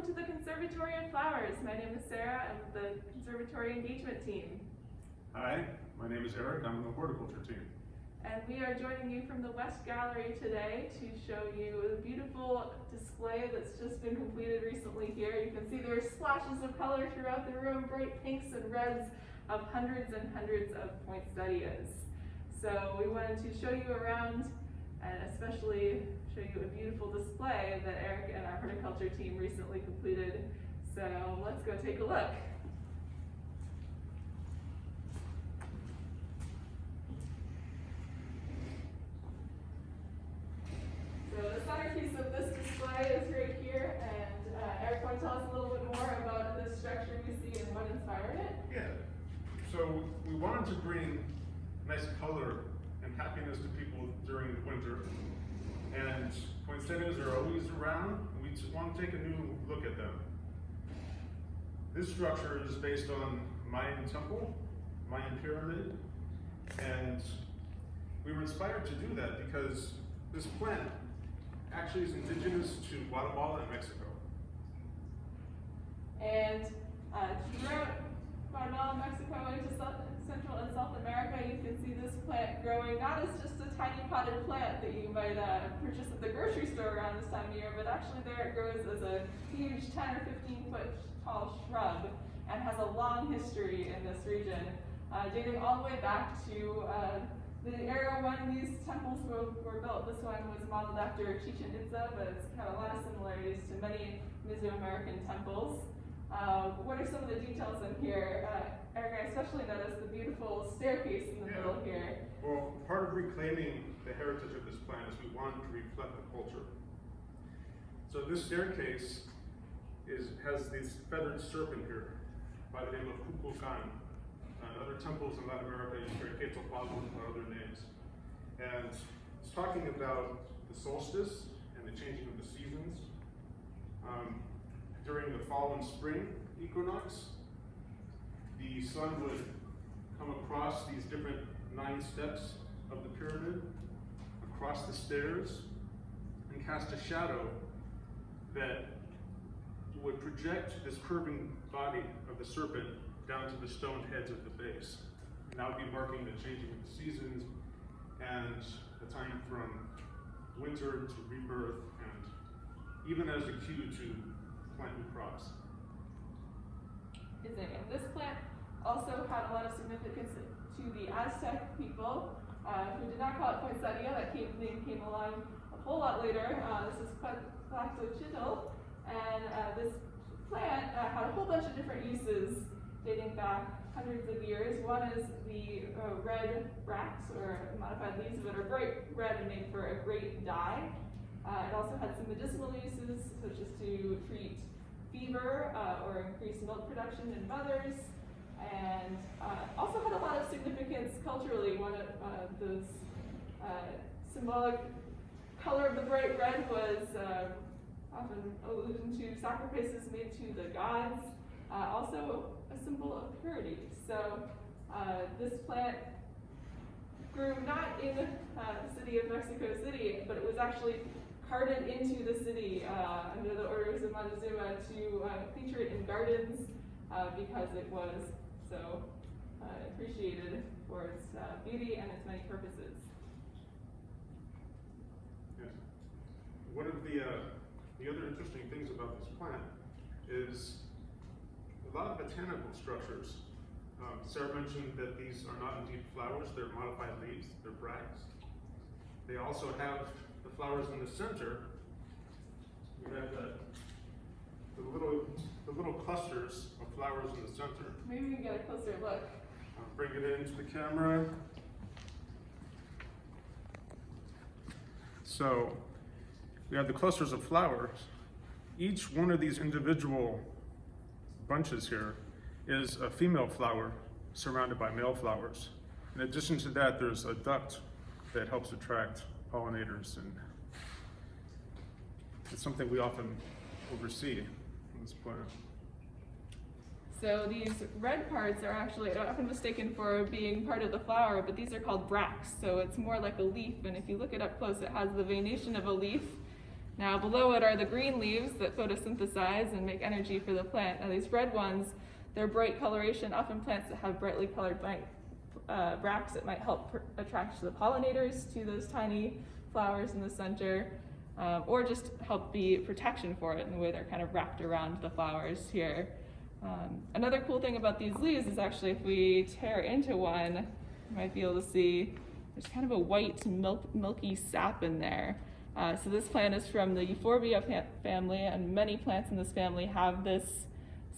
to the Conservatory and Flowers. My name is Sarah. I'm with the Conservatory engagement team. Hi, my name is Eric. I'm on the Horticulture team. And we are joining you from the West Gallery today to show you a beautiful display that's just been completed recently here. You can see there are splashes of color throughout the room, bright pinks and reds of hundreds and hundreds of poinsettias. So we wanted to show you around and especially show you a beautiful display that Eric and our horticulture team recently completed. So let's go take a look. So the centerpiece of this display is right here, and Eric, want to tell us a little bit more about this structure we see and what inspired it? Yeah, so we wanted to bring nice color and happiness to people during the winter. And poinsettias are always around, and we just want to take a new look at them. This structure is based on Mayan temple, Mayan pyramid, and we were inspired to do that because this plant actually is indigenous to Guatemala and Mexico. And throughout Guatemala, Mexico, into Central and South America, you can see this plant growing not as just a tiny potted plant that you might purchase at the grocery store around this time of year, but actually there it grows as a huge 10 or 15 foot tall shrub and has a long history in this region, dating all the way back to the era when these temples were built. This one was modeled after Chichen Itza, but it's got a lot of similarities to many Mesoamerican temples. What are some of the details in here? Eric, I especially noticed the beautiful staircase in the middle here. Well, part of reclaiming the heritage of this plant is we wanted to reflect the culture. So this staircase has this feathered serpent here by the name of Cuetlaxochitl. Other temples in Latin America use Cuetlaxochitl or other names. And it's talking about the solstice and the changing of the seasons. During the fall and spring equinox, the sun would come across these different 9 steps of the pyramid, across the stairs, and cast a shadow that would project this curving body of the serpent down to the stone heads at the base. And that would be marking the changing of the seasons and the time from winter to rebirth, and even as a cue to plant new crops. And this plant also had a lot of significance to the Aztec people, who did not call it poinsettia. That name came along a whole lot later. This is Cuetlaxochitl, and this plant had a whole bunch of different uses dating back hundreds of years. One is the red bracts, or modified leaves that are bright red and made for a great dye. It also had some medicinal uses, such as to treat fever or increase milk production in mothers, and also had a lot of significance culturally. One of those symbolic color of the bright red was often alluding to sacrifices made to the gods, also a symbol of purity. So this plant grew not in the city of Mexico City, but it was actually carted into the city under the orders of Montezuma to feature it in gardens because it was so appreciated for its beauty and its many purposes. Yes. One of the other interesting things about this plant is a lot of botanical structures. Sarah mentioned that these are not indeed flowers, they're modified leaves, they're bracts. They also have the flowers in the center. We have the little clusters of flowers in the center. Maybe we can get a closer look. I'll bring it into the camera. So we have the clusters of flowers. Each one of these individual bunches here is a female flower surrounded by male flowers. In addition to that, there's a duct that helps attract pollinators, and it's something we often oversee in this plant. So these red parts are actually often mistaken for being part of the flower, but these are called bracts. So it's more like a leaf, and if you look it up close, it has the venation of a leaf, Now below it are the green leaves that photosynthesize and make energy for the plant. Now these red ones, they're bright coloration. Often plants that have brightly colored bracts that might help attract the pollinators to those tiny flowers in the center, or just help be protection for it in the way they're kind of wrapped around the flowers here. Another cool thing about these leaves is actually if we tear into one, you might be able to see there's kind of a white milky sap in there. So this plant is from the Euphorbia family, and many plants in this family have this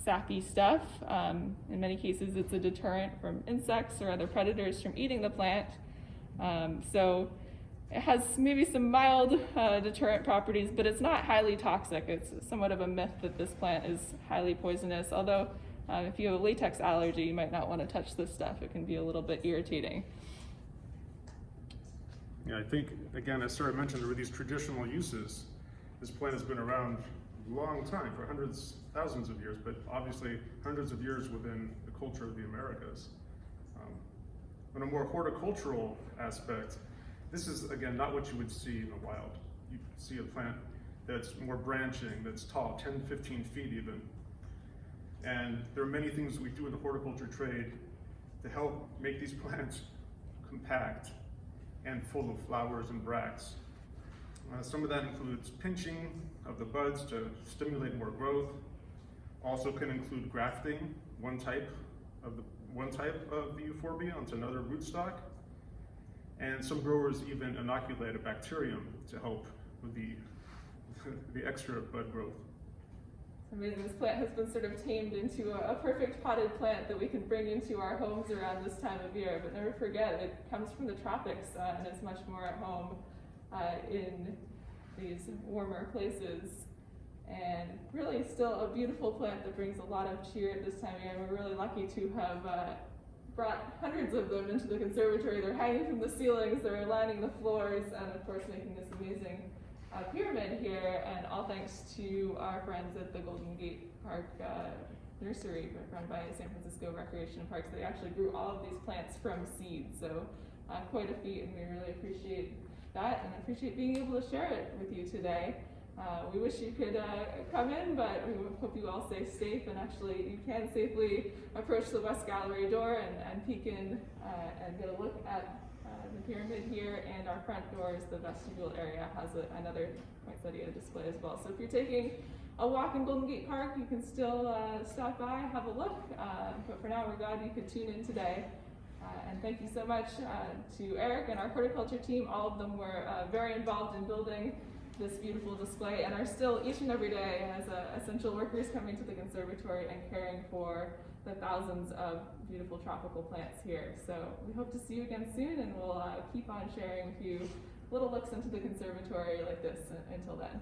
sappy stuff. In many cases, it's a deterrent from insects or other predators from eating the plant. So it has maybe some mild deterrent properties, but it's not highly toxic. It's somewhat of a myth that this plant is highly poisonous, although if you have a latex allergy, you might not want to touch this stuff. It can be a little bit irritating. Yeah, I think, again, as Sarah mentioned, there were these traditional uses. This plant has been around a long time, for hundreds, thousands of years, but obviously hundreds of years within the culture of the Americas. On a more horticultural aspect, this is, again, not what you would see in the wild. You see a plant that's more branching, that's tall, 10, 15 feet even. And there are many things we do in the horticulture trade to help make these plants compact and full of flowers and bracts. Some of that includes pinching of the buds to stimulate more growth. Also can include grafting one type of the Euphorbia onto another rootstock. And some growers even inoculate a bacterium to help with the extra bud growth. Amazing. This plant has been sort of tamed into a perfect potted plant that we can bring into our homes around this time of year. But never forget, it comes from the tropics and is much more at home in these warmer places. And really still a beautiful plant that brings a lot of cheer at this time of year. And we're really lucky to have brought hundreds of them into the conservatory. They're hanging from the ceilings, they're lining the floors, and of course making this amazing pyramid here, and all thanks to our friends at the Golden Gate Park Nursery run by San Francisco Recreation and Parks. They actually grew all of these plants from seeds, so quite a feat, and we really appreciate that and appreciate being able to share it with you today. We wish you could come in, but we hope you all stay safe, and actually you can safely approach the West Gallery door and peek in and get a look at the pyramid here, and our front doors, the vestibule area, has another poinsettia display as well. So if you're taking a walk in Golden Gate Park, you can still stop by, have a look, but for now we're glad you could tune in today. And thank you so much to Eric and our horticulture team. All of them were very involved in building this beautiful display and are still each and every day as essential workers coming to the conservatory and caring for the thousands of beautiful tropical plants here. So we hope to see you again soon, and we'll keep on sharing with you little looks into the conservatory like this until then.